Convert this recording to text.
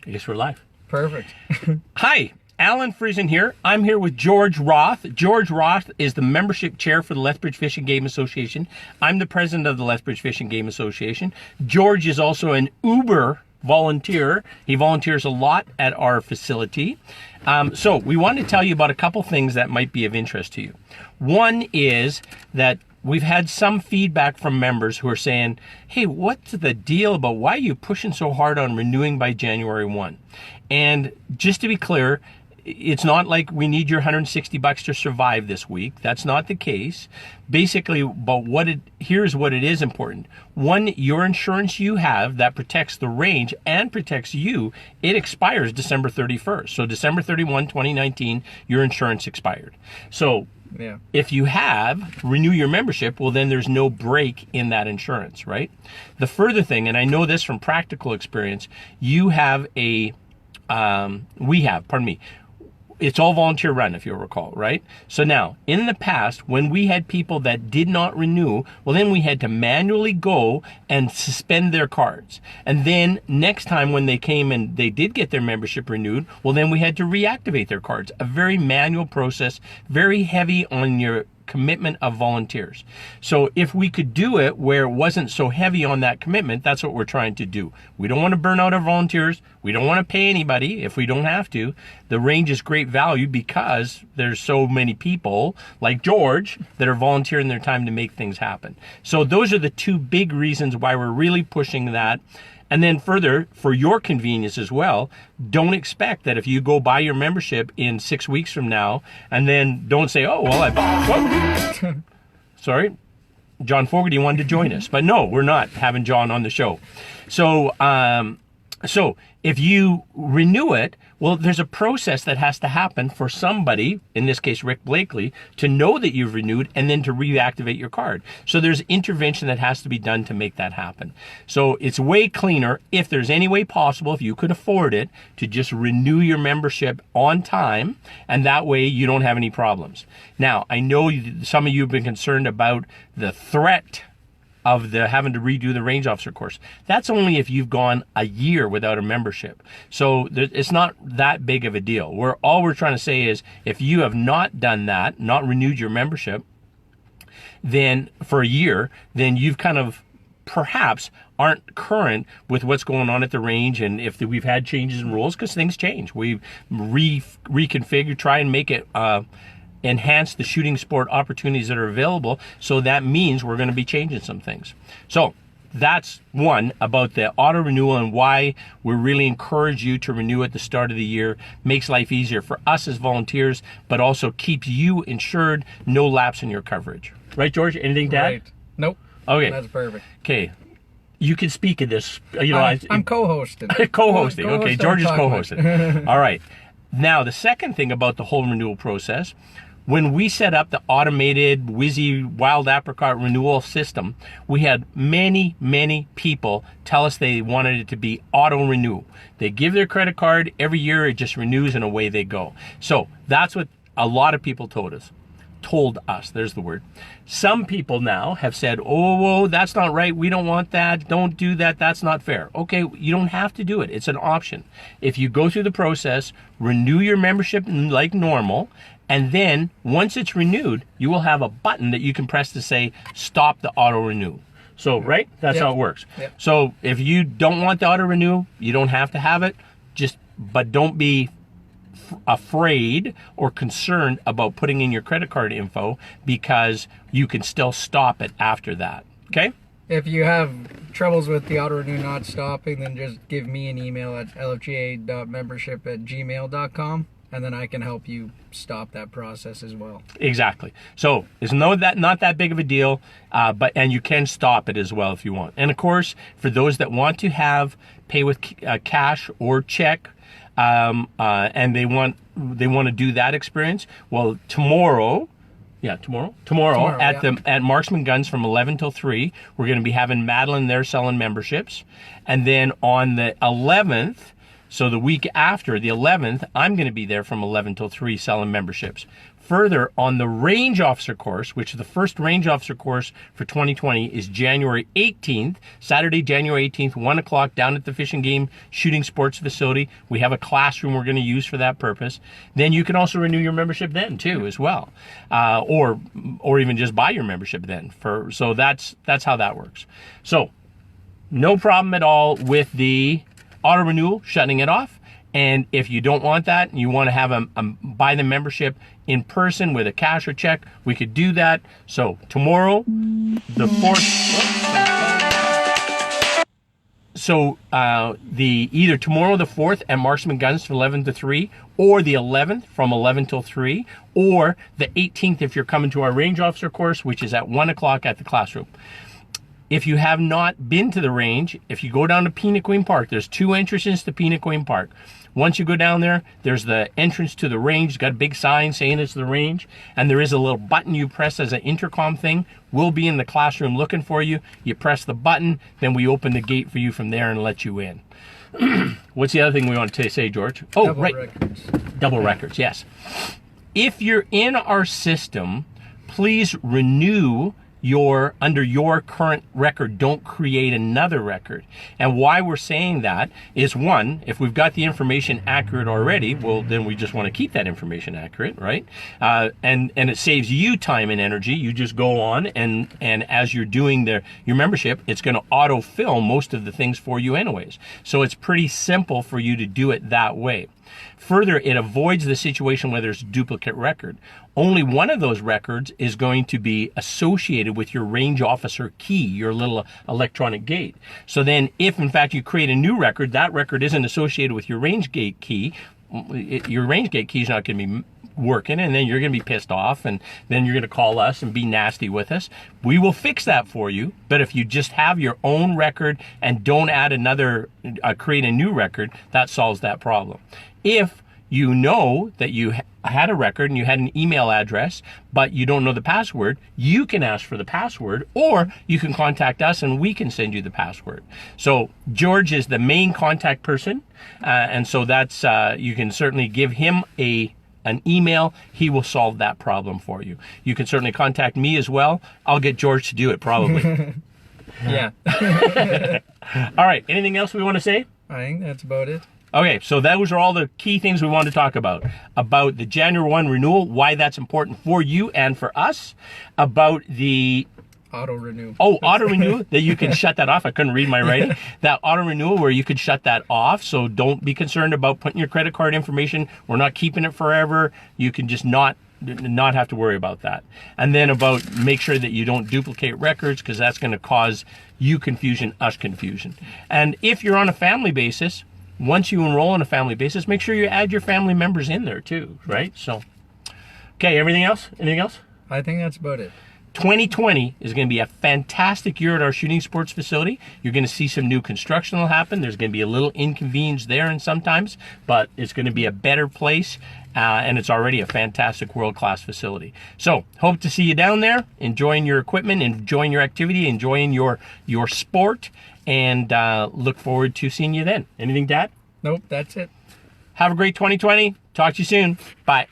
I guess we're live. Perfect. Hi, Allan Friesen here. I'm here with George Roth. George Roth is the membership chair for the Lethbridge Fish and Game Association. I'm the president of the Lethbridge Fish and Game Association. George is also an Uber volunteer. He volunteers a lot at our facility. So we want to tell you about a couple things that might be of interest to you. One is that we've had some feedback from members who are saying, hey, what's the deal about why are you pushing so hard on renewing by January 1? And just to be clear, it's not like we need your $160 to survive this week. That's not the case. Basically, but here's what it is important. One, your insurance you have that protects the range and protects you, it expires December 31st. So December 31, 2019, your insurance expired. So yeah. If you renew your membership, well, then there's no break in that insurance, right? The further thing, and I know this from practical experience, we have, it's all volunteer run, if you'll recall, right? So now, in the past, when we had people that did not renew, well, then we had to manually go and suspend their cards. And then next time when they came and they did get their membership renewed, well, then we had to reactivate their cards. A very manual process, very heavy on your commitment of volunteers. So if we could do it where it wasn't so heavy on that commitment, that's what we're trying to do. We don't want to burn out our volunteers. We don't want to pay anybody if we don't have to. The range is great value because there's so many people like George that are volunteering their time to make things happen. So those are the two big reasons why we're really pushing that. And then further, for your convenience as well, don't expect that if you go buy your membership in 6 weeks from now, and then don't say, oh, well, I bought, sorry, John Fogarty wanted to join us. But no, we're not having John on the show. So if you renew it, well, there's a process that has to happen for somebody, in this case, Rick Blakely, to know that you've renewed and then to reactivate your card. So there's intervention that has to be done to make that happen. So it's way cleaner, if there's any way possible, if you could afford it, to just renew your membership on time, and that way you don't have any problems. Now, I know some of you have been concerned about the threat of having to redo the range officer course. That's only if you've gone a year without a membership. So it's not that big of a deal. All we're trying to say is if you have not done that, not renewed your membership, then for a year, then you've kind of perhaps aren't current with what's going on at the range, and if we've had changes in rules, because things change. We've reconfigured, try and make it enhance the shooting sport opportunities that are available. So that means we're going to be changing some things. So that's one about the auto renewal and why we really encourage you to renew at the start of the year. Makes life easier for us as volunteers, but also keeps you insured, no lapse in your coverage. Right, George? Anything to add? Right. Nope. Okay. That's perfect. Okay. You can speak of this. I'm co-hosting. Co-hosting. Okay, George is co-hosting. All right. Now, the second thing about the whole renewal process, when we set up the automated Whizzy Wild Apricot renewal system, we had many, many people tell us they wanted it to be auto renew. They give their credit card every year, it just renews and away they go. So that's what a lot of people told us, there's the word. Some people now have said, oh, that's not right, we don't want that, don't do that, that's not fair. Okay, you don't have to do it, it's an option. If you go through the process, renew your membership like normal, and then once it's renewed, you will have a button that you can press to say, stop the auto renew. So, right? That's how it works. Yep. So if you don't want the auto renew, you don't have to have it, but don't be afraid or concerned about putting in your credit card info, because you can still stop it after that. Okay? If you have troubles with the auto renew not stopping, then just give me an email at lfga.membership@gmail.com, and then I can help you stop that process as well. Exactly. So it's not that big of a deal, and you can stop it as well if you want. And of course, for those that want to pay with cash or check, and they want to do that experience, well, tomorrow at Marksman Guns from 11 till 3, we're going to be having Madeline there selling memberships, and then on the 11th, So the week after, the 11th, I'm going to be there from 11 till 3 selling memberships. Further, on the range officer course, which is the first range officer course for 2020, is January 18th, Saturday, January 18th, 1 o'clock, down at the Fish and Game Shooting Sports facility. We have a classroom we're going to use for that purpose. Then you can also renew your membership then too, as well, or even just buy your membership then. So that's how that works. So no problem at all with the auto renewal, shutting it off. And if you don't want that and you want to have buy the membership in person with a cash or check, we could do that. So tomorrow, the 4th. So either tomorrow the 4th at Marksman Guns from 11 to 3, or the 11th from 11 till 3, or the 18th if you're coming to our range officer course, which is at 1 o'clock at the classroom. If you have not been to the range, if you go down to Penequeen Park, there's 2 entrances to Penequeen Park. Once you go down there, there's the entrance to the range. It's got a big sign saying it's the range, and there is a little button you press as an intercom thing. We'll be in the classroom looking for you. You press the button, then we open the gate for you from there and let you in. What's the other thing we want to say, George? Oh, Double right. records. Double records, yes. If you're in our system, please renew under your current record. Don't create another record. And why we're saying that is, one, if we've got the information accurate already, well, then we just want to keep that information accurate, right? And it saves you time and energy. You just go on and as you're doing your membership, it's going to auto-fill most of the things for you anyways. So it's pretty simple for you to do it that way. Further, it avoids the situation where there's a duplicate record. Only one of those records is going to be associated with your range officer key, your little electronic gate. So then if, in fact, you create a new record, that record isn't associated with your range gate key, your range gate key is not going to be working, and then you're going to be pissed off, and then you're going to call us and be nasty with us. We will fix that for you. But if you just have your own record and don't add create a new record, that solves that problem. If you know that you had a record and you had an email address, but you don't know the password, you can ask for the password, or you can contact us and we can send you the password. So George is the main contact person, and so that's you can certainly give him an email. He will solve that problem for you. You can certainly contact me as well. I'll get George to do it probably. Yeah. All right, anything else we want to say? I think that's about it. Okay, so those are all the key things we want to talk about the January 1 renewal, why that's important for you and for us, about the auto renew. Oh, auto renew, that you can shut that off. I couldn't read my writing. That auto renewal where you could shut that off. So don't be concerned about putting your credit card information. We're not keeping it forever. You can just not have to worry about that. And then about make sure that you don't duplicate records, because that's going to cause you confusion, us confusion. And if you're on a family basis, once you enroll on a family basis, make sure you add your family members in there too, right? So, okay, everything else? Anything else? I think that's about it. 2020 is going to be a fantastic year at our shooting sports facility. You're going to see some new construction will happen. There's going to be a little inconvenience there and sometimes, but it's going to be a better place, and it's already a fantastic world-class facility. So hope to see you down there, enjoying your equipment, enjoying your activity, enjoying your sport, and look forward to seeing you then. Anything, Dad? Nope, that's it. Have a great 2020. Talk to you soon. Bye.